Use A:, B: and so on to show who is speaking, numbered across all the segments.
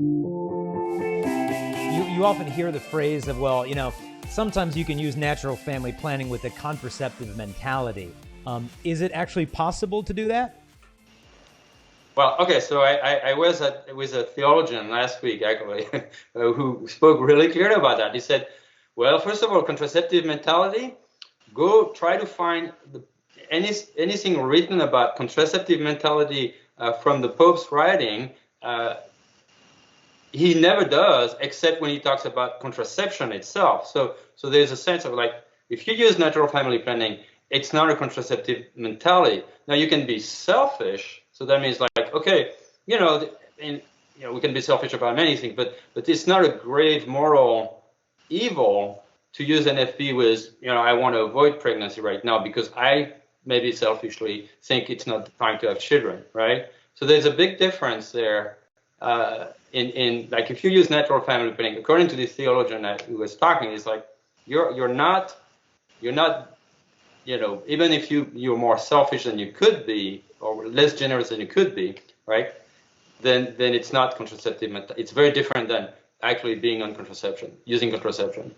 A: You often hear the phrase of, well, sometimes you can use natural family planning with a contraceptive mentality. Is it actually possible to do that?
B: Well, okay, so I was with a theologian last week, actually, who spoke really clearly about that. He said, well, first of all, contraceptive mentality, go try to find anything written about contraceptive mentality from the Pope's writing. He never does, except when he talks about contraception itself. So there's a sense of like, if you use natural family planning, it's not a contraceptive mentality. Now you can be selfish. So that means like, okay, we can be selfish about many things, but it's not a grave moral evil to use NFP with, I want to avoid pregnancy right now because I maybe selfishly think it's not the time to have children, right? So there's a big difference there. In like, if you use natural family planning, according to this theologian who was talking, it's like you're not, even if you're more selfish than you could be or less generous than you could be, right? Then it's not contraceptive. It's very different than actually being on contraception, using contraception.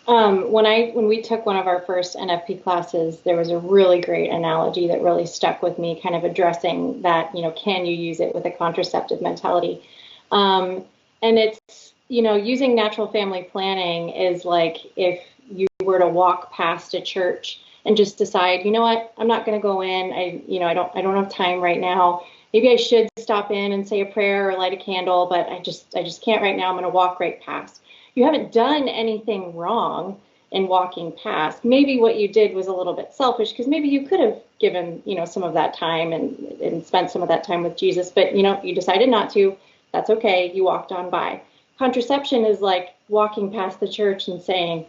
C: When we took one of our first NFP classes, there was a really great analogy that really stuck with me, kind of addressing that, can you use it with a contraceptive mentality? And it's, using natural family planning is like if you were to walk past a church and just decide, you know what, I'm not going to go in. I don't have time right now. Maybe I should stop in and say a prayer or light a candle, but I just can't right now. I'm going to walk right past. You haven't done anything wrong in walking past. Maybe what you did was a little bit selfish because maybe you could have given, some of that time and spent some of that time with Jesus, but, you decided not to. That's okay. You walked on by. Contraception is like walking past the church and saying,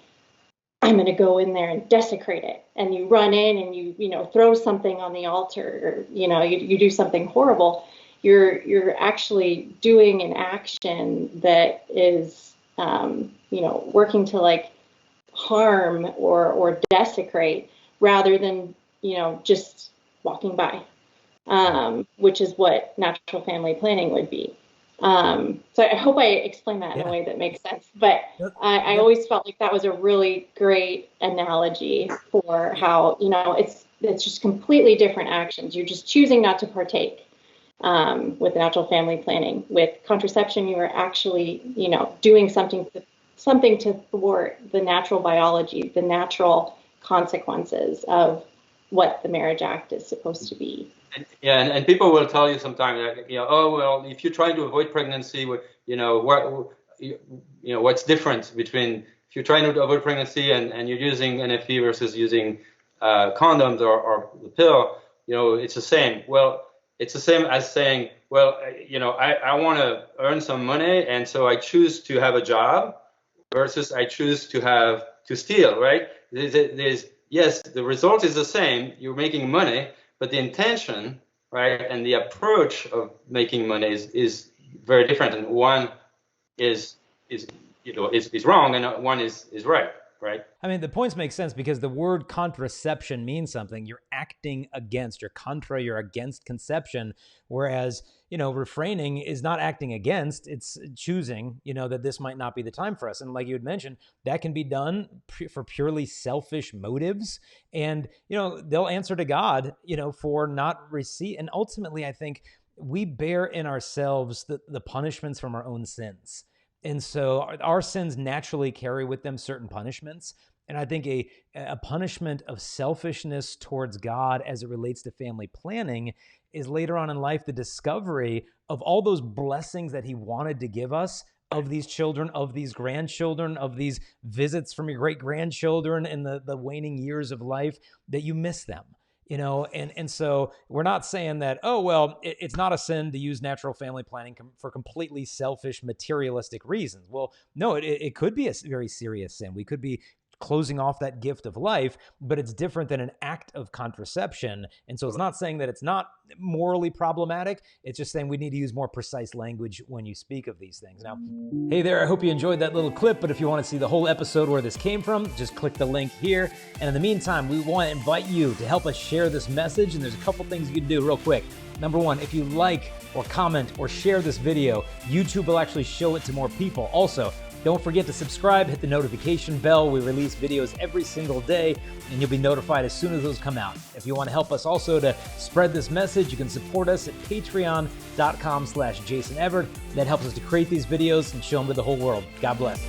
C: I'm going to go in there and desecrate it. And you run in and you throw something on the altar, or, you do something horrible. You're actually doing an action that is, working to like harm or desecrate rather than, just walking by, which is what natural family planning would be. So I hope I explained that in a way that makes sense. But I always felt like that was a really great analogy for how, it's just completely different actions. You're just choosing not to partake with natural family planning. With contraception, you are actually, doing something to thwart the natural biology, the natural consequences of what the Marriage Act is supposed to be.
B: And people will tell you sometimes, oh well, if you're trying to avoid pregnancy, what's different between if you're trying to avoid pregnancy and you're using NFP versus using condoms or the pill, it's the same. Well, it's the same as saying, well, I want to earn some money, and so I choose to have a job versus I choose to steal, right? Yes, the result is the same. You're making money, but the intention, right, and the approach of making money is very different. And one is wrong, and one is right. Right.
A: I mean, the points make sense because the word contraception means something. You're acting against, you're against conception. Whereas, refraining is not acting against, it's choosing, that this might not be the time for us. And like you had mentioned, that can be done for purely selfish motives. And, they'll answer to God, for not receive. And ultimately, I think we bear in ourselves the punishments from our own sins. And so our sins naturally carry with them certain punishments. And I think a punishment of selfishness towards God as it relates to family planning is later on in life the discovery of all those blessings that he wanted to give us, of these children, of these grandchildren, of these visits from your great-grandchildren in the waning years of life, that you miss them. And so we're not saying that, oh, well, it's not a sin to use natural family planning for completely selfish, materialistic reasons. Well, no, it could be a very serious sin. We could be closing off that gift of life, but it's different than an act of contraception. And so it's not saying that it's not morally problematic. It's just saying we need to use more precise language when you speak of these things. Now, hey there, I hope you enjoyed that little clip, but if you want to see the whole episode where this came from, just click the link here. And in the meantime, we want to invite you to help us share this message. And there's a couple things you can do real quick. Number one, if you like or comment or share this video, YouTube will actually show it to more people. Also, don't forget to subscribe, hit the notification bell. We release videos every single day, and you'll be notified as soon as those come out. If you want to help us also to spread this message, you can support us at patreon.com/Jason Evert. That helps us to create these videos and show them to the whole world. God bless.